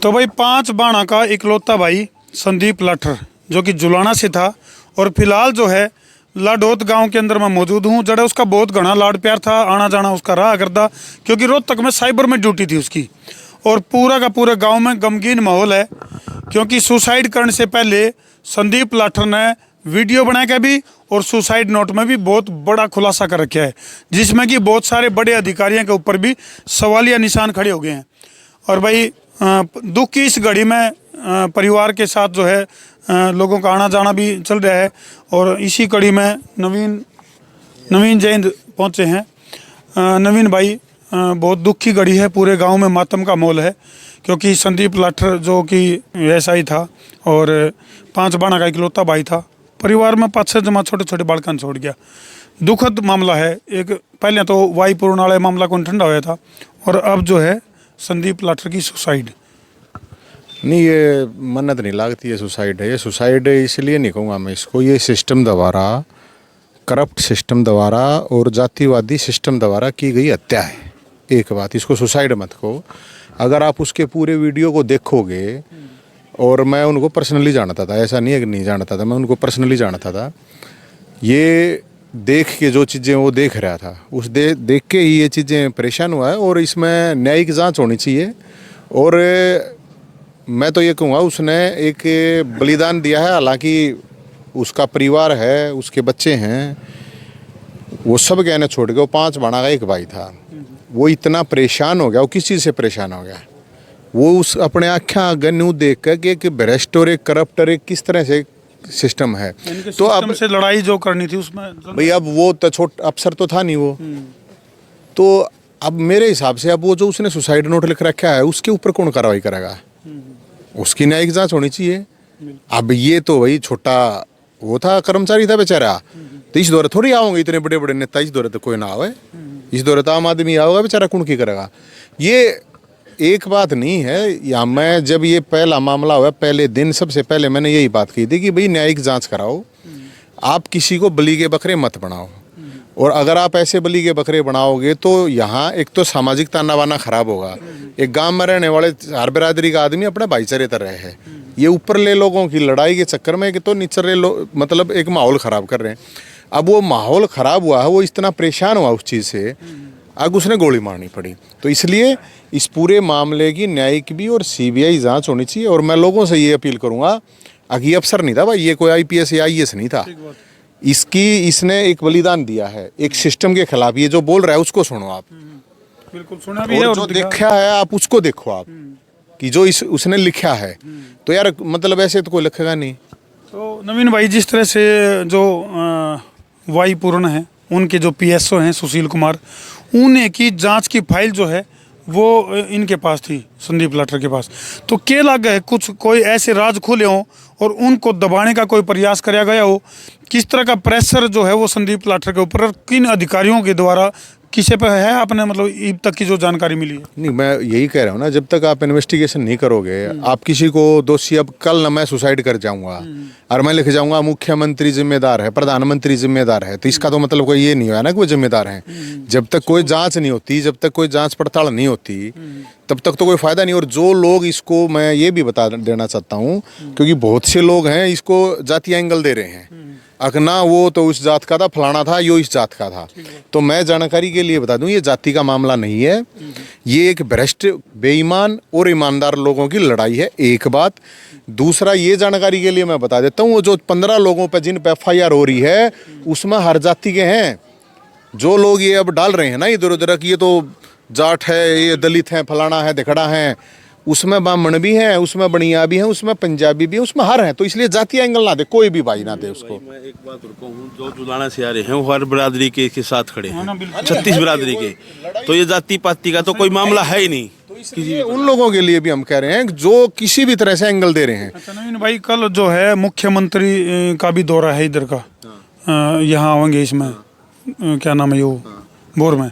तो भाई 5 बाणा का इकलौता भाई संदीप लाठर जो कि जुलाना से था और फिलहाल जो है लाडोत गांव के अंदर मैं मौजूद हूं। जड़ा उसका बहुत घना लाड प्यार था, आना जाना उसका रहा करता, क्योंकि रोहतक में साइबर में ड्यूटी थी उसकी। और पूरा का पूरा गांव में गमगीन माहौल है, क्योंकि सुसाइड करने से पहले संदीप लाठर ने वीडियो बना के भी और सुसाइड नोट में भी बहुत बड़ा खुलासा कर रखा है, जिसमें कि बहुत सारे बड़े अधिकारियों के ऊपर भी सवालिया निशान खड़े हो गए हैं। और भाई दुख की इस घड़ी में परिवार के साथ जो है लोगों का आना जाना भी चल रहा है। और इसी कड़ी में नवीन जैन पहुंचे हैं। नवीन भाई, बहुत दुख की घड़ी है, पूरे गांव में मातम का माहौल है, क्योंकि संदीप लाठर जो कि ऐसा ही था और 5 बाणा का इकलौता भाई था। परिवार में 5-6 जमा छोटे छोटे बालकन छोड़ गया। दुखद मामला है। एक पहले तो वाईपुर वाले मामला को ठंडा हुआ था और अब जो है संदीप लाठर की सुसाइड। नहीं, ये मन्नत नहीं लागती, ये सुसाइड है। ये सुसाइड इसलिए नहीं कहूँगा मैं इसको, ये सिस्टम द्वारा, करप्ट सिस्टम द्वारा और जातिवादी सिस्टम द्वारा की गई हत्या है। एक बात, इसको सुसाइड मत कहो। अगर आप उसके पूरे वीडियो को देखोगे, और मैं उनको पर्सनली जानता था, ऐसा नहीं है कि नहीं जानता था, मैं उनको पर्सनली जानता था। ये देख के जो चीज़ें वो देख रहा था, उस देख के ही ये चीज़ें परेशान हुआ है। और इसमें न्यायिक जांच होनी चाहिए। और मैं तो ये कहूँगा, उसने एक बलिदान दिया है। हालांकि उसका परिवार है, उसके बच्चे हैं, वो सब कहने छोड़ के, वो 5 बाणा का एक भाई था, वो इतना परेशान हो गया। वो किस चीज़ से परेशान हो गया? वो उस अपने आँखें आगे न्यू देख कर कि एक भ्रष्ट और एक करप्ट और एक किस तरह से सिस्टम है। तो अब से लड़ाई जो करनी थी उसमें भाई, अब वो तो छोटा अफसर तो था नहीं वो। तो अब मेरे हिसाब से अब वो जो उसने सुसाइड नोट लिख रखा है, उसके ऊपर कौन कार्रवाई करेगा? उसकी न्यायिक जांच होनी चाहिए। अब ये तो भाई छोटा वो था, कर्मचारी था बेचारा, तो इस दौरे थोड़ी आओगे इतने बड़े बड़े नेता, इस दौरे तो कोई ना आवे, इस दौरे तो आम आदमी आओगा बेचारा, कौन की करेगा? ये एक बात नहीं है। या मैं जब ये पहला मामला हुआ, पहले दिन सबसे पहले मैंने यही बात की थी कि भाई न्यायिक जांच कराओ। आप किसी को बलि के बकरे मत बनाओ। और अगर आप ऐसे बलि के बकरे बनाओगे तो यहाँ एक तो सामाजिक ताना बाना खराब होगा। एक गांव में रहने वाले हर बिरादरी का आदमी अपने भाईचारे तर रहे हैं। ये ऊपरले लोगों की लड़ाई के चक्कर में कि तो निचले लोग मतलब एक माहौल ख़राब कर रहे हैं। अब वो माहौल ख़राब हुआ है, वो इतना परेशान हुआ उस चीज़ से, अब उसने गोली मारनी पड़ी। तो इसलिए इस पूरे मामले की न्यायिक भी और सीबीआई जांच होनी चाहिए। और मैं लोगों से ये अपील करूँगा, ये अफसर नहीं था भाई, ये कोई IPS या IAS नहीं था। इसने एक बलिदान दिया है एक सिस्टम के खिलाफ। ये जो बोल रहा है उसको सुनो आप, बिल्कुल सुना भी है। और जो देखा है आप उसको देखो आप, कि जो उसने लिखा है। तो यार मतलब ऐसे तो कोई लिखेगा नहीं। तो नवीन भाई, जिस तरह से जो वाईपूर्ण है, उनके जो PSO हैं सुशील कुमार, उन्हें की जांच की फाइल जो है वो इनके पास थी, संदीप लाठर के पास। तो क्या लग है कुछ कोई ऐसे राज खुले हों और उनको दबाने का कोई प्रयास किया गया हो? किस तरह का प्रेशर जो है वो संदीप लाठर के ऊपर, किन अधिकारियों के द्वारा किसी पे है? आपने मतलब अब तक की जो जानकारी मिली है? नहीं, मैं यही कह रहा हूँ ना, जब तक आप इन्वेस्टिगेशन नहीं करोगे, आप किसी को दोषी, अब कल ना मैं सुसाइड कर जाऊंगा और मैं लिख जाऊंगा मुख्यमंत्री जिम्मेदार है, प्रधानमंत्री जिम्मेदार है, तो इसका तो मतलब कोई ये नहीं हुआ ना कि वो जिम्मेदार हैं। जब तक कोई जांच नहीं होती, जब तक कोई जांच पड़ताल नहीं होती, तब तक तो कोई फायदा नहीं। और जो लोग इसको, मैं ये भी बता देना चाहता हूँ, क्योंकि बहुत से लोग हैं इसको जातीय एंगल दे रहे हैं, अगना वो तो उस जात का था, फलाना था, यो इस जात का था। तो मैं जानकारी के लिए बता दूं, ये जाति का मामला नहीं है, ये एक भ्रष्ट, बेईमान और ईमानदार लोगों की लड़ाई है। एक बात। दूसरा, ये जानकारी के लिए मैं बता देता हूँ, वो जो 15 लोगों पे जिन पे FIR हो रही है, उसमें हर जाति के हैं। जो लोग ये अब डाल रहे हैं ना इधर उधर कि ये तो जाट है, ये दलित है, फलाना है, दिखड़ा है, उसमें ब्राह्मण भी हैं, उसमें बनिया भी हैं, उसमें पंजाबी भी हैं, उसमें हर है। तो इसलिए जातीय एंगल ना दे, कोई भी भाई ना दे उसको। मैं एक बात कहूँ, जो जुलाना से आ रहे हैं वो हर बिरादरी के साथ खड़े हैं, 36 बिरादरी के। तो ये जाति पाति का तो कोई मामला है ही नहीं। तो उन लोगों के लिए भी हम कह रहे हैं जो किसी भी तरह से एंगल दे रहे हैं। अच्छा नवीन भाई, कल जो है मुख्यमंत्री का भी दौरा है इधर का, यहाँ आएंगे इसमें, क्या नाम है वो, बोर में।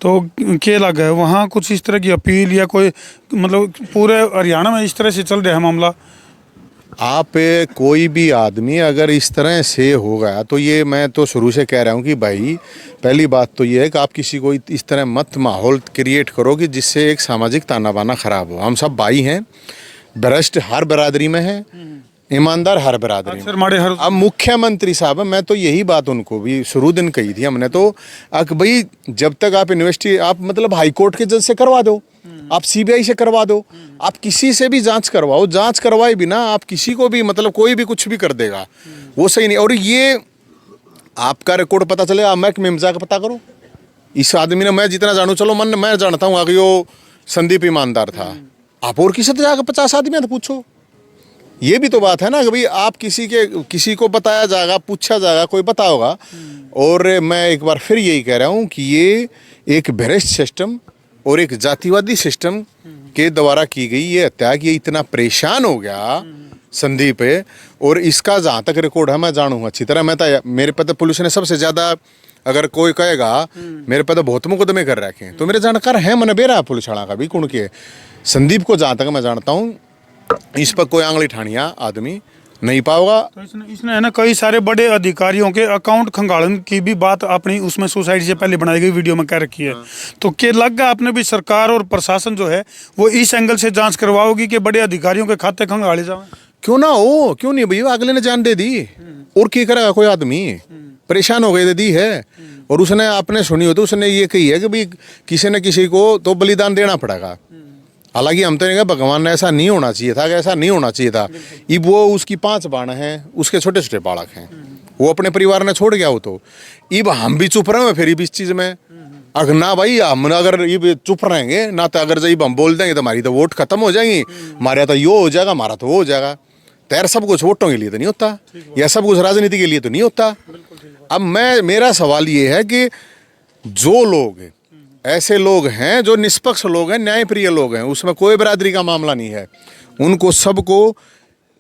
तो क्या लगा है वहाँ कुछ इस तरह की अपील या कोई, मतलब पूरे हरियाणा में इस तरह से चल रहा है मामला? आप कोई भी आदमी अगर इस तरह से होगा तो ये मैं तो शुरू से कह रहा हूँ कि भाई पहली बात तो ये है कि आप किसी को इस तरह मत माहौल क्रिएट करो कि जिससे एक सामाजिक ताना बाना खराब हो। हम सब भाई हैं, भ्रष्ट हर बरादरी में है, ईमानदार हर बरादरी में। अब मुख्यमंत्री साहब, मैं तो यही बात उनको भी शुरू दिन कही थी हमने तो, भाई जब तक आप इन्वेस्टी आप मतलब हाई कोर्ट के जज से करवा दो, आप सीबीआई से करवा दो, आप किसी से भी जांच करवाओ, जांच करवाए बिना आप किसी को भी मतलब कोई भी कुछ भी कर देगा, वो सही नहीं। और ये आपका रिकॉर्ड पता चले, आप महकमे में जाकर पता करो इस आदमी ने, मैं जितना जानू, चलो मैं जानता हूँ आगे वो संदीप ईमानदार था, आप और किसी से जाकर 50 आदमी तो पूछो। ये भी तो बात है ना कि भाई आप किसी को बताया जाएगा, पूछा जाएगा, कोई बताओगा। और मैं एक बार फिर यही कह रहा हूँ कि ये एक भ्रष्ट सिस्टम और एक जातिवादी सिस्टम के द्वारा की गई ये हत्या, कि ये इतना परेशान हो गया संदीप है। और इसका जहाँ तक रिकॉर्ड है मैं जानूँ अच्छी तरह, मैं तो मेरे पे तो पुलिस ने सबसे ज़्यादा, अगर कोई कहेगा मेरे पे तो बहुत मुकदमे कर रखे हैं, तो मेरे जानकार हैं, मैंने बेरा पुलिस वाला का भी कुण के संदीप को जहाँ तक मैं जानता हूँ इस पर कोई आंगली ठानिया आदमी नहीं पाओगा। तो इसने है ना कई सारे बड़े अधिकारियों के अकाउंट खंगालन की भी बात अपनी उसमें सुसाइड से पहले बनाई गई वीडियो में कह रखी है। तो क्या लगा आपने भी सरकार और प्रशासन जो है वो इस एंगल से जांच करवाओगी कि बड़े अधिकारियों के खाते खंगाले जाए? क्यों ना हो, क्यों नहीं भैया, अगले ने जान दे दी और क्या करेगा कोई आदमी, परेशान हो गए दे दी है। और उसने आपने सुनी हो तो उसने ये कही है कि भाई किसी न किसी को तो बलिदान देना पड़ेगा। हालांकि हम तो नहीं कहा भगवान ने ऐसा नहीं होना चाहिए था, ऐसा नहीं होना चाहिए था। ये वो उसकी 5 बाण हैं, उसके छोटे छोटे बालक हैं, वो अपने परिवार ने छोड़ गया हो, तो अब हम भी चुप रहे हैं फिर इस चीज़ में। अगर ना भाई हम अगर ये चुप रहेंगे ना, तो अगर जब हम बोल देंगे तो हमारी तो वोट खत्म हो जाएंगी, हमारा तो यो हो जाएगा, हमारा तो वो हो जाएगा। तो यार सब कुछ वोटों के लिए तो नहीं होता, या सब कुछ राजनीति के लिए तो नहीं होता। अब मेरा सवाल ये है कि जो लोग ऐसे लोग हैं, जो निष्पक्ष लोग हैं, न्यायप्रिय लोग हैं, उसमें कोई बरादरी का मामला नहीं है, उनको सबको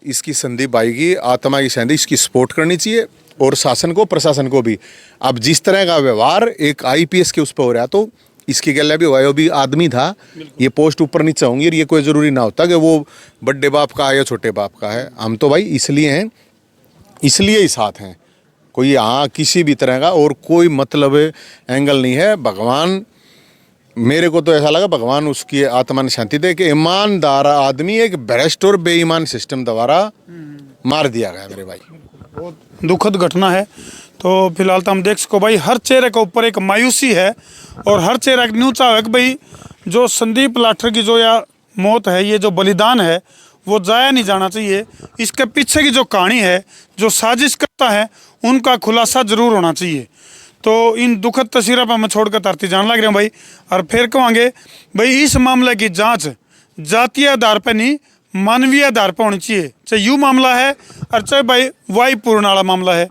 इसकी संदीप भाई की आत्मा की शांति इसकी सपोर्ट करनी चाहिए, और शासन को प्रशासन को भी। अब जिस तरह का व्यवहार एक आईपीएस के उस पर हो रहा, तो इसकी गले भी हुआ, वो भी आदमी था, ये पोस्ट ऊपर नीचे होंगी, और ये कोई ज़रूरी ना होता कि वो बड़े बाप का है या छोटे बाप का है। हम तो भाई इसलिए हैं, इसलिए ही साथ हैं, कोई यहाँ किसी भी तरह का और कोई मतलब एंगल नहीं है। भगवान, मेरे को तो ऐसा लगा भगवान उसकी आत्मा ने शांति दे कि ईमानदार आदमी एक भ्रष्ट और बेईमान सिस्टम द्वारा मार दिया गया मेरे भाई। बहुत दुखद घटना है। तो फिलहाल तो हम देख सको भाई हर चेहरे के ऊपर एक मायूसी है, और हर चेहरा एक न्यू चाह है कि भाई जो संदीप लाठर की जो या मौत है, ये जो बलिदान है, वो जाया नहीं जाना चाहिए। इसके पीछे की जो कहानी है, जो साजिश करता है, उनका खुलासा जरूर होना चाहिए। तो इन दुखद तस्वीरों पर मैं छोड़कर तरती जान लग रहा हूँ भाई, और फिर कहेंगे भाई इस मामले की जांच जातीय आधार पर नहीं, मानवीय आधार पर होनी चाहिए। चाहे यू मामला है और चाहे भाई वाई पूर्ण वाला मामला है,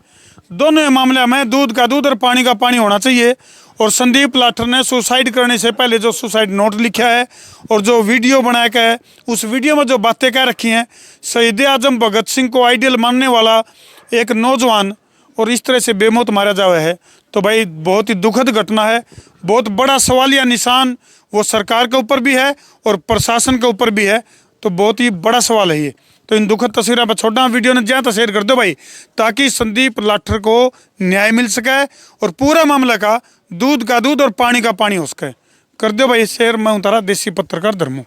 दोनों मामले में दूध का दूध और पानी का पानी होना चाहिए। और संदीप लाठर ने सुसाइड करने से पहले जो सुसाइड नोट लिखा है और जो वीडियो बनाया गया है, उस वीडियो में जो बातें कह रखी हैं, शहीद आजम भगत सिंह को आइडियल मानने वाला एक नौजवान और इस तरह से बेमौत मारा जावा है, तो भाई बहुत ही दुखद घटना है। बहुत बड़ा सवालिया निशान वो सरकार के ऊपर भी है और प्रशासन के ऊपर भी है, तो बहुत ही बड़ा सवाल है ये। तो इन दुखद तस्वीरों पर छोटा वीडियो ने ज्यादा शेयर कर दो भाई, ताकि संदीप लाठर को न्याय मिल सके और पूरा मामला का दूध का दूध और पानी का पानी हो सके। कर दो भाई शेयर। मैं हूं तारा देसी पत्रकार धर्मो।